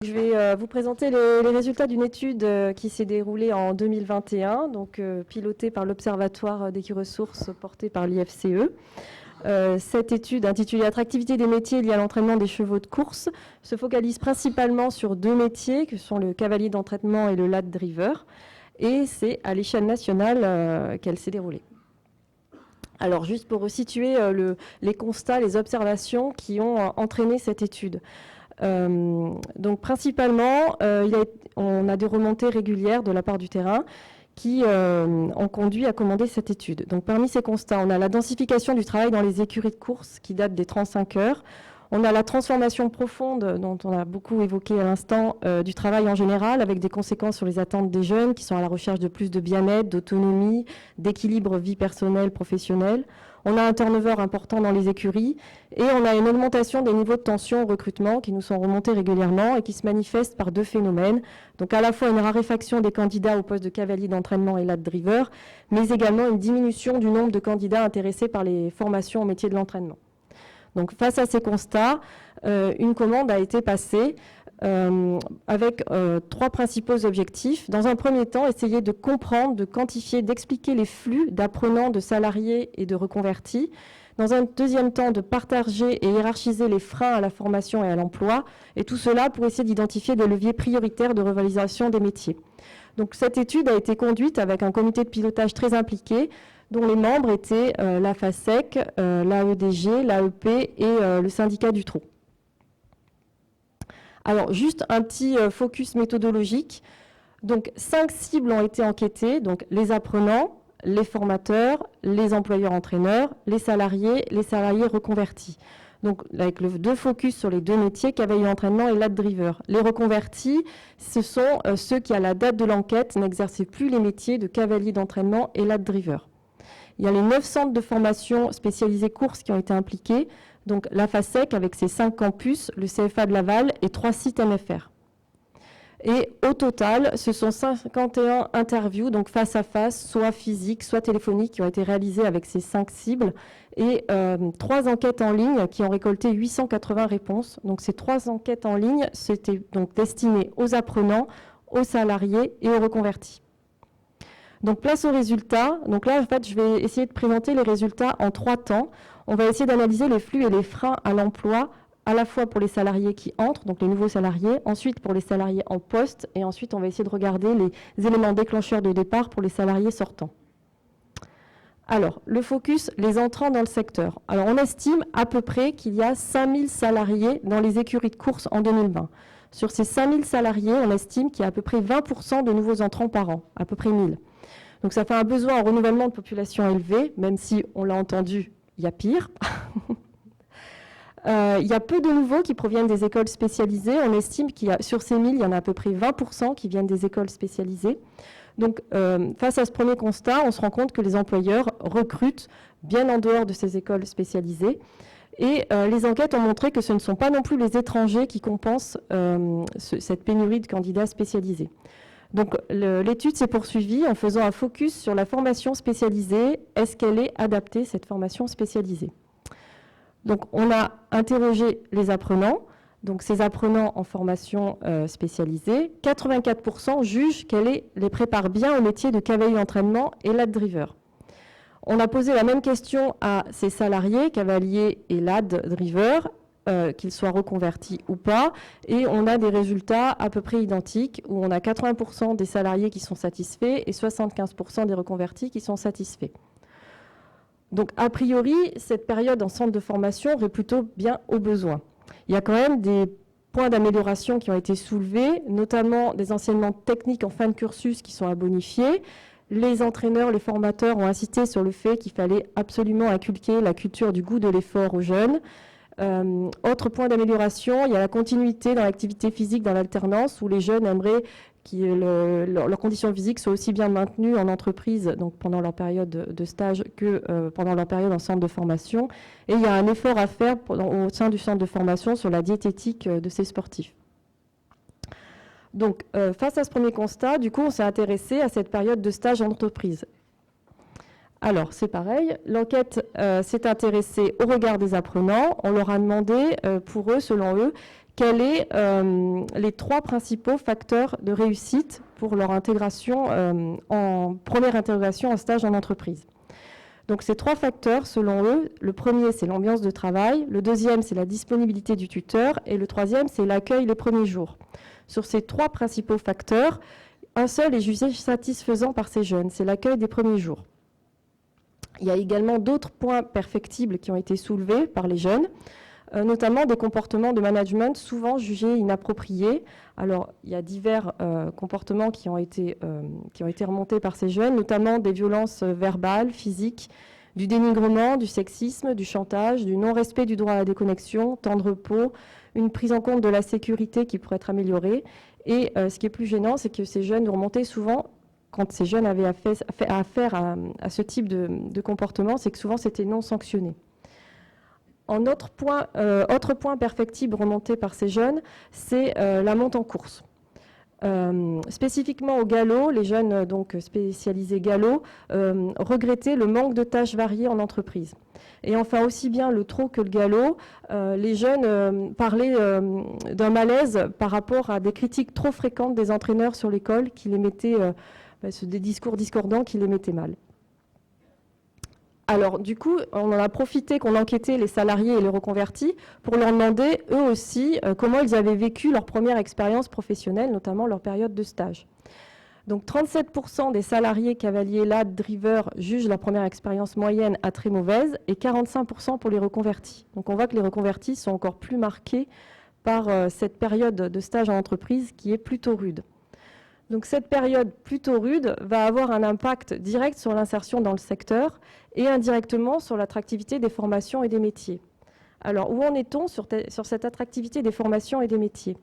Je vais vous présenter les résultats d'une étude qui s'est déroulée en 2021, donc pilotée par l'Observatoire d'Équiresources porté par l'IFCE. Cette étude, intitulée « Attractivité des métiers liés à l'entraînement des chevaux de course », se focalise principalement sur deux métiers, que sont le cavalier d'entraînement et le lad driver. Et c'est à l'échelle nationale qu'elle s'est déroulée. Alors, juste pour resituer les constats, les observations qui ont entraîné cette étude. Donc principalement, on a des remontées régulières de la part du terrain qui ont conduit à commander cette étude. Donc parmi ces constats, on a la densification du travail dans les écuries de course qui date des 35 heures. On a la transformation profonde, dont on a beaucoup évoqué à l'instant, du travail en général, avec des conséquences sur les attentes des jeunes qui sont à la recherche de plus de bien-être, d'autonomie, d'équilibre vie personnelle, professionnelle. On a un turnover important dans les écuries et on a une augmentation des niveaux de tension au recrutement qui nous sont remontés régulièrement et qui se manifestent par deux phénomènes. Donc à la fois une raréfaction des candidats au poste de cavalier d'entraînement et lad driver, mais également une diminution du nombre de candidats intéressés par les formations au métier de l'entraînement. Donc face à ces constats, une commande a été passée avec trois principaux objectifs. Dans un premier temps, essayer de comprendre, de quantifier, d'expliquer les flux d'apprenants, de salariés et de reconvertis. Dans un deuxième temps, de partager et hiérarchiser les freins à la formation et à l'emploi. Et tout cela pour essayer d'identifier des leviers prioritaires de revalorisation des métiers. Donc cette étude a été conduite avec un comité de pilotage très impliqué, dont les membres étaient la FASEC, l'AEDG, l'AEP et le syndicat du trot. Alors, juste un petit focus méthodologique. Donc, 5 cibles ont été enquêtées, donc les apprenants, les formateurs, les employeurs-entraîneurs, les salariés reconvertis. Donc, avec deux focus sur les deux métiers, cavalier d'entraînement et lad driver. Les reconvertis, ce sont ceux qui, à la date de l'enquête, n'exerçaient plus les métiers de cavalier d'entraînement et lad driver. Il y a les 9 centres de formation spécialisés courses qui ont été impliqués, donc la FASEC avec ses 5 campus, le CFA de Laval et 3 sites MFR. Et au total, ce sont 51 interviews, donc face à face, soit physiques, soit téléphoniques, qui ont été réalisées avec ces 5 cibles, et 3 enquêtes en ligne qui ont récolté 880 réponses. Donc ces 3 enquêtes en ligne, c'était donc destiné aux apprenants, aux salariés et aux reconvertis. Donc place aux résultats. Donc là, en fait, je vais essayer de présenter les résultats en 3 temps. On va essayer d'analyser les flux et les freins à l'emploi, à la fois pour les salariés qui entrent, donc les nouveaux salariés, ensuite pour les salariés en poste, et ensuite on va essayer de regarder les éléments déclencheurs de départ pour les salariés sortants. Alors, le focus, les entrants dans le secteur. Alors, on estime à peu près qu'il y a 5000 salariés dans les écuries de course en 2020. Sur ces 5000 salariés, on estime qu'il y a à peu près 20% de nouveaux entrants par an, à peu près 1000. Donc ça fait un besoin en renouvellement de population élevé, même si, on l'a entendu, il y a pire. Il y a peu de nouveaux qui proviennent des écoles spécialisées. On estime qu'il y a, sur ces 1000, il y en a à peu près 20% qui viennent des écoles spécialisées. Donc face à ce premier constat, on se rend compte que les employeurs recrutent bien en dehors de ces écoles spécialisées. Et les enquêtes ont montré que ce ne sont pas non plus les étrangers qui compensent cette pénurie de candidats spécialisés. Donc l'étude s'est poursuivie en faisant un focus sur la formation spécialisée. Est-ce qu'elle est adaptée, cette formation spécialisée? Donc on a interrogé les apprenants, donc ces apprenants en formation spécialisée. 84% jugent qu'elle les prépare bien au métier de cavalier d'entraînement et lad driver. On a posé la même question à ces salariés, cavaliers et lad driver, qu'ils soient reconvertis ou pas, et on a des résultats à peu près identiques, où on a 80% des salariés qui sont satisfaits et 75% des reconvertis qui sont satisfaits. Donc, a priori, cette période en centre de formation aurait plutôt bien aux besoins. Il y a quand même des points d'amélioration qui ont été soulevés, notamment des enseignements techniques en fin de cursus qui sont à bonifier. Les entraîneurs, les formateurs ont insisté sur le fait qu'il fallait absolument inculquer la culture du goût de l'effort aux jeunes. Autre point d'amélioration, il y a la continuité dans l'activité physique dans l'alternance, où les jeunes aimeraient que leurs conditions physiques soient aussi bien maintenues en entreprise, donc pendant leur période de stage, que pendant leur période en centre de formation. Et il y a un effort à faire au sein du centre de formation sur la diététique de ces sportifs. Donc, face à ce premier constat, du coup, on s'est intéressé à cette période de stage en entreprise. Alors, c'est pareil, l'enquête s'est intéressée au regard des apprenants. On leur a demandé, pour eux, selon eux, quels sont les 3 principaux facteurs de réussite pour leur intégration première intégration en stage en entreprise. Donc ces 3 facteurs, selon eux, le premier, c'est l'ambiance de travail, le deuxième, c'est la disponibilité du tuteur, et le troisième, c'est l'accueil les premiers jours. Sur ces 3 principaux facteurs, un seul est jugé satisfaisant par ces jeunes, c'est l'accueil des premiers jours. Il y a également d'autres points perfectibles qui ont été soulevés par les jeunes, notamment des comportements de management souvent jugés inappropriés. Alors, il y a divers comportements qui ont été remontés par ces jeunes, notamment des violences verbales, physiques, du dénigrement, du sexisme, du chantage, du non-respect du droit à la déconnexion, temps de repos, une prise en compte de la sécurité qui pourrait être améliorée. Et ce qui est plus gênant, c'est que ces jeunes remontaient souvent, quand ces jeunes avaient affaire à ce type de comportement, c'est que souvent c'était non sanctionné. Autre point perfectible remonté par ces jeunes, c'est la monte en course. Spécifiquement au galop, les jeunes donc spécialisés galop regrettaient le manque de tâches variées en entreprise. Et enfin, aussi bien le trot que le galop, les jeunes parlaient d'un malaise par rapport à des critiques trop fréquentes des entraîneurs sur l'école qui les mettaient, des discours discordants qui les mettaient mal. Alors, du coup, on en a profité qu'on enquêtait les salariés et les reconvertis pour leur demander, eux aussi, comment ils avaient vécu leur première expérience professionnelle, notamment leur période de stage. Donc, 37% des salariés cavaliers LAD driver jugent la première expérience moyenne à très mauvaise et 45% pour les reconvertis. Donc, on voit que les reconvertis sont encore plus marqués par cette période de stage en entreprise qui est plutôt rude. Donc cette période plutôt rude va avoir un impact direct sur l'insertion dans le secteur et indirectement sur l'attractivité des formations et des métiers. Alors où en est-on sur cette attractivité des formations et des métiers ?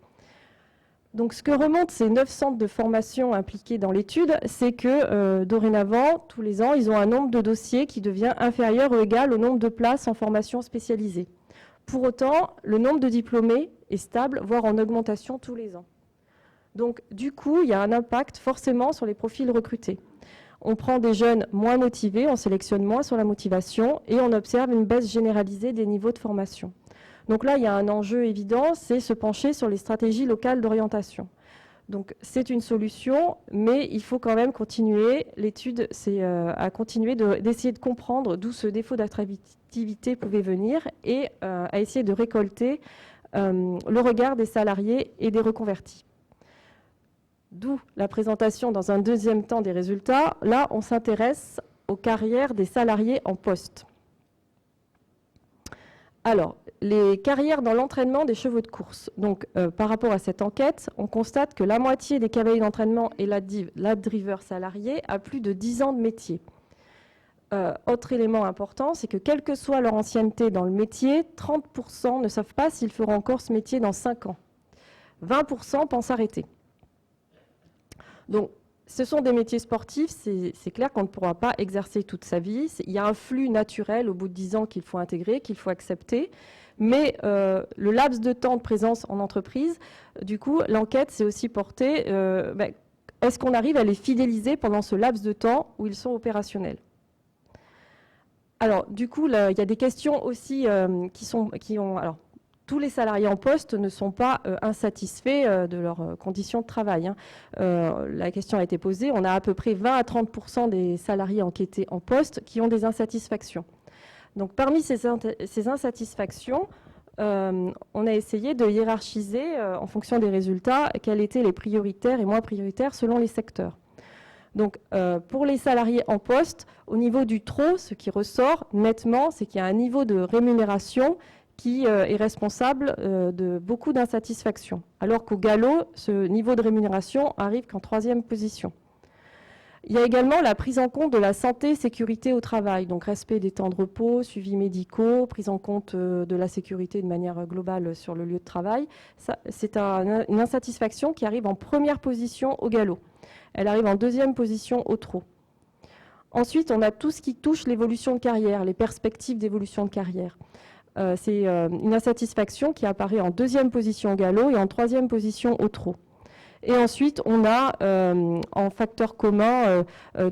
Donc ce que remontent ces 9 centres de formation impliqués dans l'étude, c'est que dorénavant, tous les ans, ils ont un nombre de dossiers qui devient inférieur ou égal au nombre de places en formation spécialisée. Pour autant, le nombre de diplômés est stable, voire en augmentation tous les ans. Donc, du coup, il y a un impact forcément sur les profils recrutés. On prend des jeunes moins motivés, on sélectionne moins sur la motivation et on observe une baisse généralisée des niveaux de formation. Donc là, il y a un enjeu évident, c'est se pencher sur les stratégies locales d'orientation. Donc, c'est une solution, mais il faut quand même continuer. L'étude, c'est à continuer d'essayer de comprendre d'où ce défaut d'attractivité pouvait venir et à essayer de récolter le regard des salariés et des reconvertis. D'où la présentation dans un deuxième temps des résultats. Là, on s'intéresse aux carrières des salariés en poste. Alors, les carrières dans l'entraînement des chevaux de course. Donc, par rapport à cette enquête, on constate que la moitié des cavaliers d'entraînement et la driver salariés a plus de 10 ans de métier. Autre élément important, c'est que quelle que soit leur ancienneté dans le métier, 30% ne savent pas s'ils feront encore ce métier dans 5 ans. 20% pensent arrêter. Donc, ce sont des métiers sportifs, c'est clair qu'on ne pourra pas exercer toute sa vie. Il y a un flux naturel au bout de 10 ans qu'il faut intégrer, qu'il faut accepter. Mais le laps de temps de présence en entreprise, du coup, l'enquête s'est aussi portée, est-ce qu'on arrive à les fidéliser pendant ce laps de temps où ils sont opérationnels ? Alors, du coup, là, il y a des questions aussi alors, tous les salariés en poste ne sont pas insatisfaits de leurs conditions de travail. La question a été posée. On a à peu près 20 à 30% des salariés enquêtés en poste qui ont des insatisfactions. Donc, parmi ces insatisfactions, on a essayé de hiérarchiser en fonction des résultats quels étaient les prioritaires et moins prioritaires selon les secteurs. Donc, pour les salariés en poste, au niveau du trot, ce qui ressort nettement, c'est qu'il y a un niveau de rémunération qui est responsable de beaucoup d'insatisfaction. Alors qu'au galop, ce niveau de rémunération arrive qu'en 3e position. Il y a également la prise en compte de la santé et sécurité au travail, donc respect des temps de repos, suivis médicaux, prise en compte de la sécurité de manière globale sur le lieu de travail. C'est une insatisfaction qui arrive en 1re position au galop. Elle arrive en 2e position au trot. Ensuite, on a tout ce qui touche l'évolution de carrière, les perspectives d'évolution de carrière. C'est une insatisfaction qui apparaît en 2e position au galop et en 3e position au trot. Et ensuite, on a en facteur commun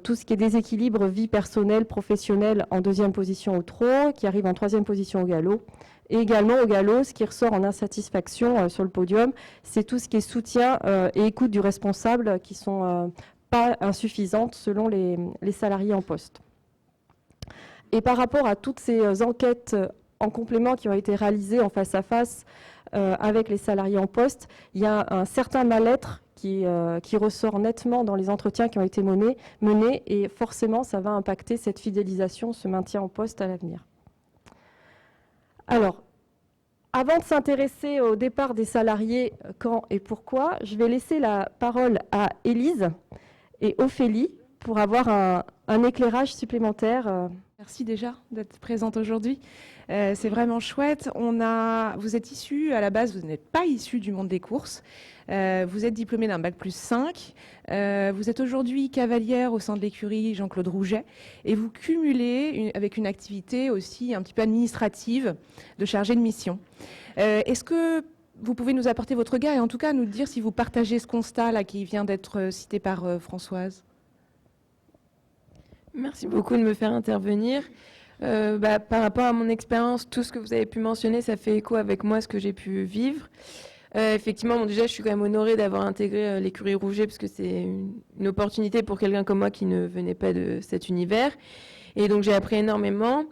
tout ce qui est déséquilibre vie personnelle, professionnelle en 2e position au trot, qui arrive en 3e position au galop, Et également au galop, ce qui ressort en insatisfaction sur le podium, c'est tout ce qui est soutien et écoute du responsable qui sont pas insuffisantes selon les salariés en poste. Et par rapport à toutes ces enquêtes en complément qui ont été réalisées en face à face avec les salariés en poste, il y a un certain mal-être qui ressort nettement dans les entretiens qui ont été menés et forcément ça va impacter cette fidélisation, ce maintien en poste à l'avenir. Alors, avant de s'intéresser au départ des salariés, quand et pourquoi, je vais laisser la parole à Élise et Ophélie pour avoir un éclairage supplémentaire. Merci déjà d'être présente aujourd'hui. C'est vraiment chouette. Vous êtes issus, à la base, vous n'êtes pas issus du monde des courses. Vous êtes diplômé d'un bac+5. Vous êtes aujourd'hui cavalière au sein de l'écurie Jean-Claude Rouget. Et vous cumulez avec une activité aussi un petit peu administrative de chargé de mission. Est-ce que vous pouvez nous apporter votre regard et en tout cas nous dire si vous partagez ce constat là qui vient d'être cité par Françoise? Merci beaucoup de me faire intervenir. Par rapport à mon expérience, tout ce que vous avez pu mentionner, ça fait écho avec moi, ce que j'ai pu vivre. Effectivement, déjà, je suis quand même honorée d'avoir intégré l'écurie Rouget, parce que c'est une opportunité pour quelqu'un comme moi qui ne venait pas de cet univers. Et donc, j'ai appris énormément.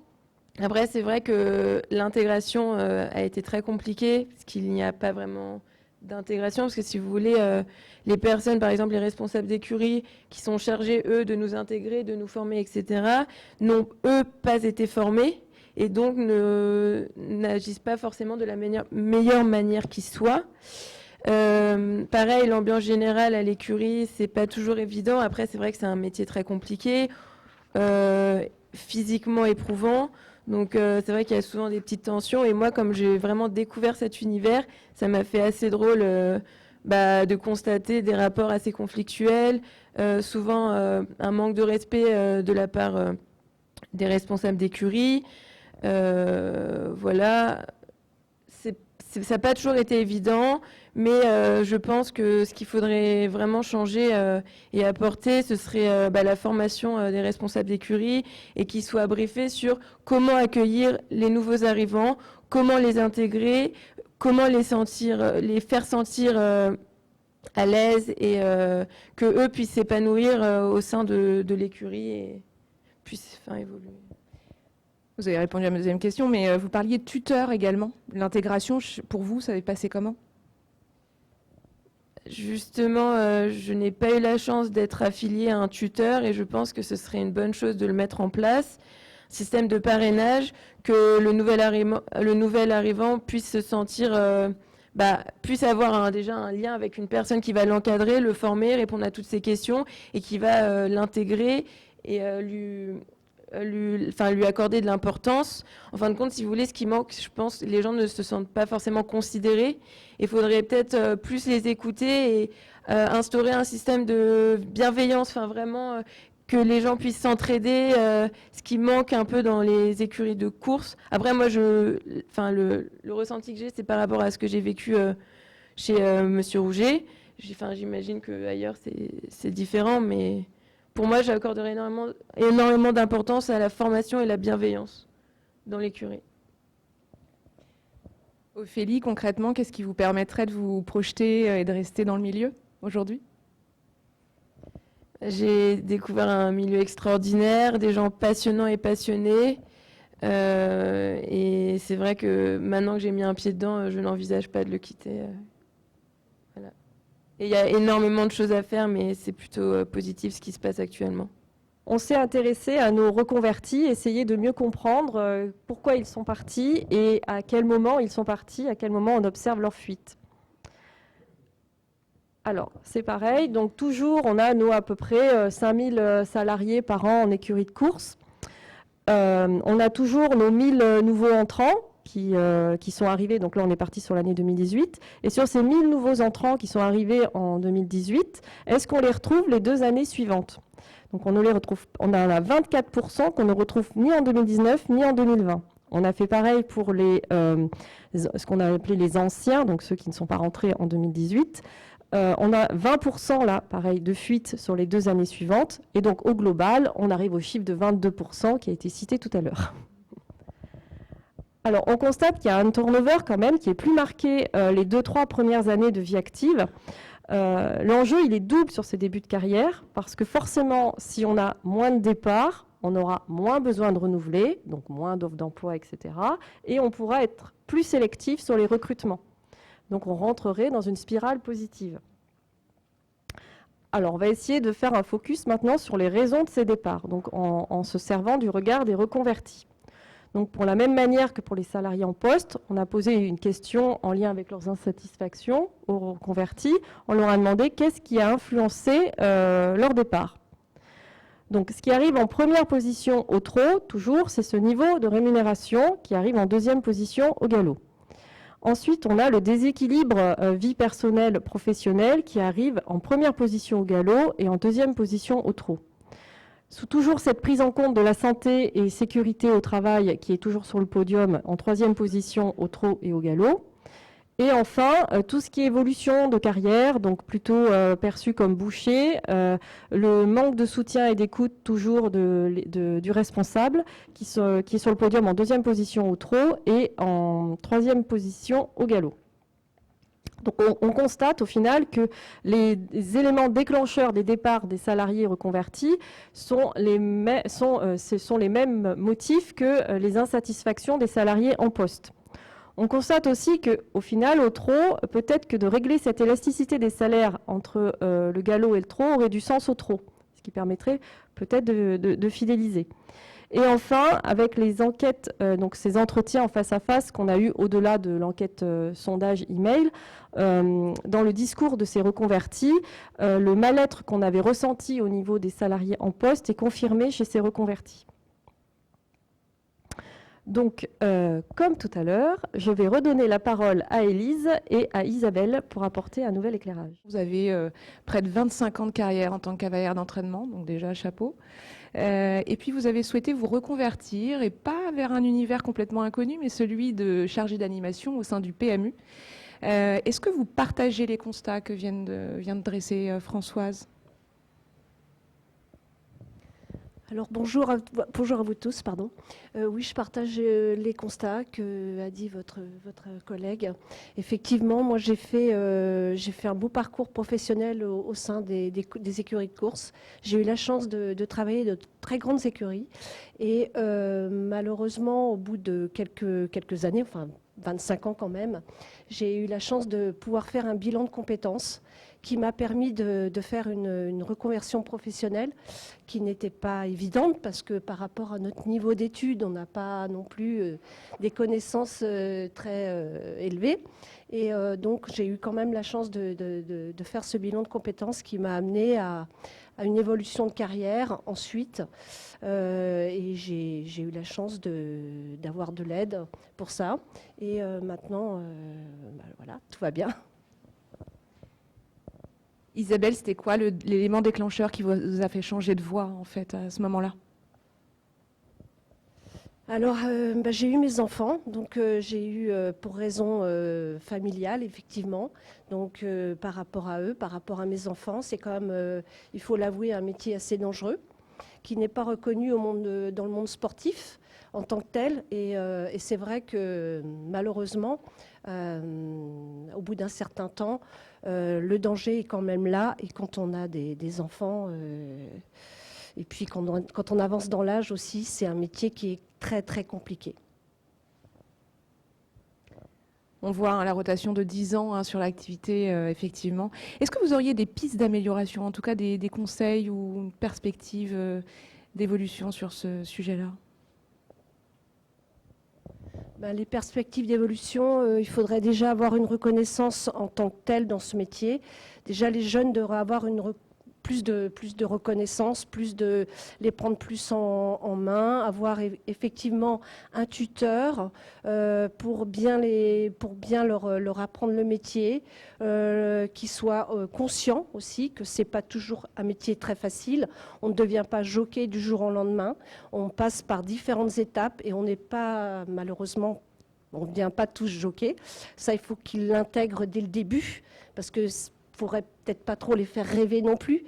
Après, c'est vrai que l'intégration a été très compliquée, parce qu'il n'y a pas vraiment d'intégration, parce que si vous voulez, les personnes, par exemple les responsables d'écurie, qui sont chargés, eux, de nous intégrer, de nous former, etc., n'ont, eux, pas été formés, et donc n'agissent pas forcément de la meilleure manière qui soit. Pareil, l'ambiance générale à l'écurie, c'est pas toujours évident. Après, c'est vrai que c'est un métier très compliqué, physiquement éprouvant. Donc c'est vrai qu'il y a souvent des petites tensions. Et moi, comme j'ai vraiment découvert cet univers, ça m'a fait assez drôle de constater des rapports assez conflictuels, souvent un manque de respect de la part des responsables d'écurie. Voilà. Ça n'a pas toujours été évident, mais je pense que ce qu'il faudrait vraiment changer et apporter, ce serait la formation des responsables d'écurie et qu'ils soient briefés sur comment accueillir les nouveaux arrivants, comment les intégrer, comment les faire sentir à l'aise et que eux puissent s'épanouir au sein de l'écurie et puissent évoluer. Vous avez répondu à ma deuxième question, mais vous parliez de tuteur également. L'intégration, pour vous, ça avait passé comment? Justement, je n'ai pas eu la chance d'être affiliée à un tuteur et je pense que ce serait une bonne chose de le mettre en place. Système de parrainage, que le nouvel arrivant puisse se sentir, puisse avoir déjà un lien avec une personne qui va l'encadrer, le former, répondre à toutes ses questions et qui va l'intégrer et lui accorder de l'importance. En fin de compte, si vous voulez, ce qui manque, je pense, les gens ne se sentent pas forcément considérés. Il faudrait peut-être plus les écouter et instaurer un système de bienveillance, vraiment que les gens puissent s'entraider, ce qui manque un peu dans les écuries de course. Après, moi, le ressenti que j'ai, c'est par rapport à ce que j'ai vécu chez Monsieur Rouget. J'imagine qu'ailleurs, c'est différent, mais pour moi, j'accorderais énormément d'importance à la formation et la bienveillance dans l'écurie. Ophélie, concrètement, qu'est-ce qui vous permettrait de vous projeter et de rester dans le milieu aujourd'hui? J'ai découvert un milieu extraordinaire, des gens passionnants et passionnés. Et c'est vrai que maintenant que j'ai mis un pied dedans, je n'envisage pas de le quitter. Voilà. Et il y a énormément de choses à faire, mais c'est plutôt positif ce qui se passe actuellement. On s'est intéressé à nos reconvertis, essayer de mieux comprendre pourquoi ils sont partis et à quel moment ils sont partis, à quel moment on observe leur fuite. Alors, c'est pareil, donc toujours on a à peu près 5000 salariés par an en écurie de course. On a toujours nos 1000 nouveaux entrants qui sont arrivés, donc là on est parti sur l'année 2018, et sur ces 1000 nouveaux entrants qui sont arrivés en 2018, est-ce qu'on les retrouve les 2 années suivantes? Donc on ne les retrouve, on a 24% qu'on ne retrouve ni en 2019 ni en 2020. On a fait pareil pour ce qu'on a appelé les anciens, donc ceux qui ne sont pas rentrés en 2018. On a 20% là, pareil, de fuite sur les 2 années suivantes. Et donc au global, on arrive au chiffre de 22% qui a été cité tout à l'heure. Alors, on constate qu'il y a un turnover quand même qui est plus marqué les 2-3 premières années de vie active. L'enjeu, il est double sur ces débuts de carrière, parce que forcément, si on a moins de départs, on aura moins besoin de renouveler, donc moins d'offres d'emploi, etc. Et on pourra être plus sélectif sur les recrutements. Donc, on rentrerait dans une spirale positive. Alors, on va essayer de faire un focus maintenant sur les raisons de ces départs, donc en se servant du regard des reconvertis. Donc, pour la même manière que pour les salariés en poste, on a posé une question en lien avec leurs insatisfactions aux reconvertis. On leur a demandé qu'est-ce qui a influencé leur départ. Donc, ce qui arrive en première position au trot, toujours, c'est ce niveau de rémunération qui arrive en deuxième position au galop. Ensuite, on a le déséquilibre vie personnelle professionnelle qui arrive en première position au galop et en deuxième position au trot. Sous toujours cette prise en compte de la santé et sécurité au travail qui est toujours sur le podium en troisième position au trot et au galop. Et enfin, tout ce qui est évolution de carrière, donc plutôt perçu comme boucher, le manque de soutien et d'écoute toujours du responsable qui est sur le podium en deuxième position au trot et en troisième position au galop. Donc on constate au final que les éléments déclencheurs des départs des salariés reconvertis sont les mêmes motifs que les insatisfactions des salariés en poste. On constate aussi qu'au final, au trot, peut-être que de régler cette élasticité des salaires entre le galop et le trot aurait du sens au trot, ce qui permettrait peut-être de fidéliser. Et enfin, avec les enquêtes, donc ces entretiens en face à face qu'on a eu au-delà de l'enquête sondage email, dans le discours de ces reconvertis, le mal-être qu'on avait ressenti au niveau des salariés en poste est confirmé chez ces reconvertis. Donc, comme tout à l'heure, je vais redonner la parole à Élise et à Isabelle pour apporter un nouvel éclairage. Vous avez près de 25 ans de carrière en tant que cavalière d'entraînement, donc déjà chapeau. Et puis vous avez souhaité vous reconvertir, et pas vers un univers complètement inconnu, mais celui de chargé d'animation au sein du PMU. Est-ce que vous partagez les constats que vient de dresser Françoise ? Alors bonjour à vous tous, pardon. Oui, je partage les constats qu'a dit votre collègue. Effectivement, moi j'ai fait un beau parcours professionnel au sein des écuries de course. J'ai eu la chance de travailler de très grandes écuries et malheureusement, au bout de quelques années, enfin 25 ans quand même, j'ai eu la chance de pouvoir faire un bilan de compétences qui m'a permis de faire une reconversion professionnelle qui n'était pas évidente parce que par rapport à notre niveau d'études, on n'a pas non plus des connaissances très élevées. Et donc, j'ai eu quand même la chance de faire ce bilan de compétences qui m'a amené à une évolution de carrière ensuite. Et j'ai eu la chance d'avoir de l'aide pour ça. Et maintenant, voilà, tout va bien. Isabelle, c'était quoi l'élément déclencheur qui vous a fait changer de voie, en fait, à ce moment-là ? Alors, j'ai eu mes enfants, donc j'ai eu pour raison familiale, effectivement. Donc, par rapport à eux, par rapport à mes enfants, c'est quand même, il faut l'avouer, un métier assez dangereux, qui n'est pas reconnu dans le monde sportif en tant que tel. Et c'est vrai que, malheureusement, au bout d'un certain temps, le danger est quand même là. Et quand on a des enfants... Et puis quand on avance dans l'âge aussi, c'est un métier qui est très très compliqué. On voit la rotation de 10 ans sur l'activité, effectivement. Est-ce que vous auriez des pistes d'amélioration, en tout cas des conseils ou une perspective d'évolution sur ce sujet-là ? Les perspectives d'évolution, il faudrait déjà avoir une reconnaissance en tant que telle dans ce métier. Déjà, les jeunes devraient avoir plus de reconnaissance, les prendre plus en main, avoir effectivement un tuteur pour bien leur apprendre le métier, qui soit conscient aussi que c'est pas toujours un métier très facile. On ne devient pas jockey du jour au lendemain. On passe par différentes étapes et on n'est pas, malheureusement, on ne devient pas tous jockey. Ça, il faut qu'ils l'intègrent dès le début parce que faudrait peut-être pas trop les faire rêver non plus.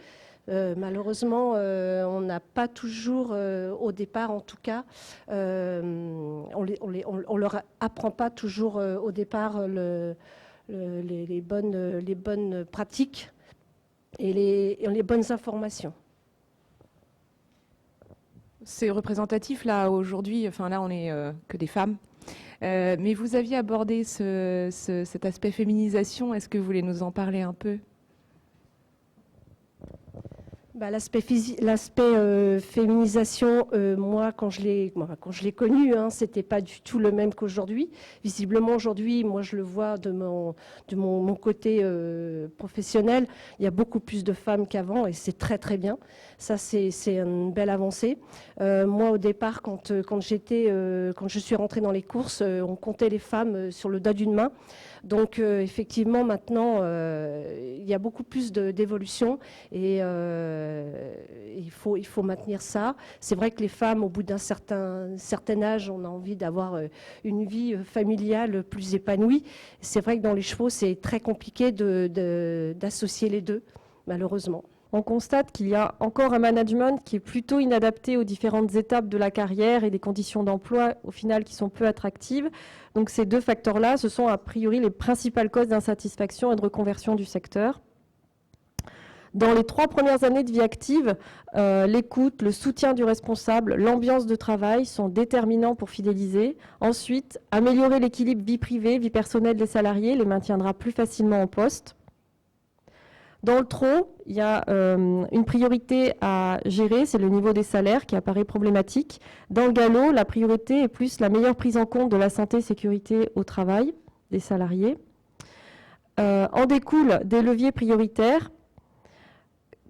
Malheureusement, on n'a pas toujours, au départ en tout cas, on leur apprend pas toujours au départ les bonnes pratiques et les bonnes informations. C'est représentatif là aujourd'hui, enfin là on est que des femmes. Mais vous aviez abordé cet aspect féminisation, est-ce que vous voulez nous en parler un peu ? L'aspect féminisation, moi, quand je l'ai connu, c'était pas du tout le même qu'aujourd'hui. Visiblement, aujourd'hui, moi, je le vois de mon côté professionnel, il y a beaucoup plus de femmes qu'avant et c'est très, très bien. Ça, c'est une belle avancée. Moi, au départ, quand je suis rentrée dans les courses, on comptait les femmes sur le doigt d'une main. Donc, effectivement, maintenant, il y a beaucoup plus d'évolution et il faut maintenir ça. C'est vrai que les femmes, au bout d'un certain âge, on a envie d'avoir une vie familiale plus épanouie. C'est vrai que dans les chevaux, c'est très compliqué d'associer les deux, malheureusement. On constate qu'il y a encore un management qui est plutôt inadapté aux différentes étapes de la carrière et des conditions d'emploi, au final, qui sont peu attractives. Donc ces deux facteurs-là, ce sont a priori les principales causes d'insatisfaction et de reconversion du secteur. Dans les 3 premières années de vie active, l'écoute, le soutien du responsable, l'ambiance de travail sont déterminants pour fidéliser. Ensuite, améliorer l'équilibre vie privée, vie personnelle des salariés les maintiendra plus facilement en poste. Dans le trot, il y a une priorité à gérer, c'est le niveau des salaires qui apparaît problématique. Dans le galop, la priorité est plus la meilleure prise en compte de la santé et sécurité au travail des salariés. En découlent des leviers prioritaires,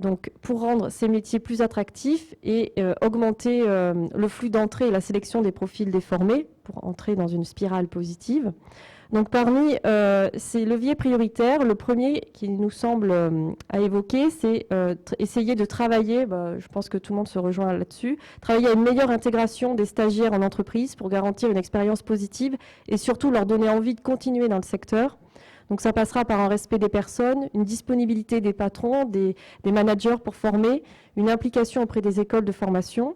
donc pour rendre ces métiers plus attractifs et augmenter le flux d'entrée et la sélection des profils déformés pour entrer dans une spirale positive. Donc parmi ces leviers prioritaires, le premier qui nous semble à évoquer, c'est essayer de travailler, je pense que tout le monde se rejoint là-dessus, travailler à une meilleure intégration des stagiaires en entreprise pour garantir une expérience positive et surtout leur donner envie de continuer dans le secteur. Donc ça passera par un respect des personnes, une disponibilité des patrons, des managers pour former, une implication auprès des écoles de formation.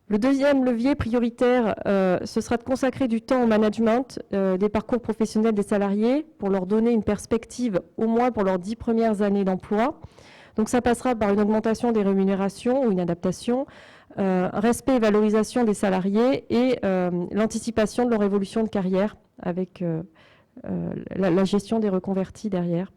Le deuxième levier prioritaire, ce sera de consacrer du temps au management des parcours professionnels des salariés pour leur donner une perspective au moins pour leurs 10 premières années d'emploi. Donc ça passera par une augmentation des rémunérations ou une adaptation, respect et valorisation des salariés et l'anticipation de leur évolution de carrière avec la gestion des reconvertis derrière.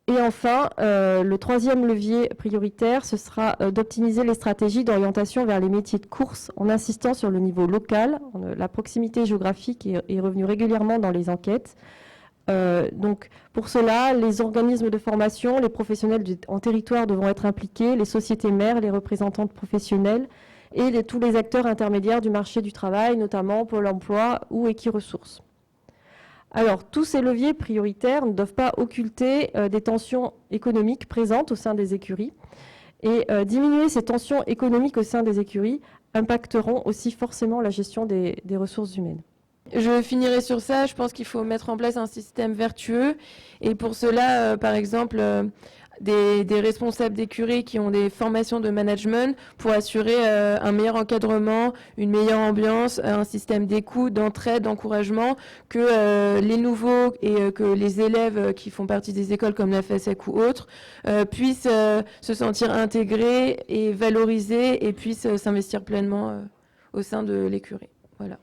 Et enfin, le troisième levier prioritaire, ce sera d'optimiser les stratégies d'orientation vers les métiers de course en insistant sur le niveau local. La proximité géographique est revenue régulièrement dans les enquêtes. Donc, pour cela, les organismes de formation, les professionnels en territoire devront être impliqués, les sociétés mères, les représentants professionnels et tous les acteurs intermédiaires du marché du travail, notamment Pôle emploi ou Equiresources. Alors, tous ces leviers prioritaires ne doivent pas occulter des tensions économiques présentes au sein des écuries. Et diminuer ces tensions économiques au sein des écuries impacteront aussi forcément la gestion des ressources humaines. Je finirai sur ça. Je pense qu'il faut mettre en place un système vertueux. Et pour cela, par exemple, des responsables d'écurie qui ont des formations de management pour assurer un meilleur encadrement, une meilleure ambiance, un système d'écoute, d'entraide, d'encouragement, que les nouveaux et que les élèves qui font partie des écoles comme la FASEC ou autres puissent se sentir intégrés et valorisés et puissent s'investir pleinement au sein de l'écurie. Voilà.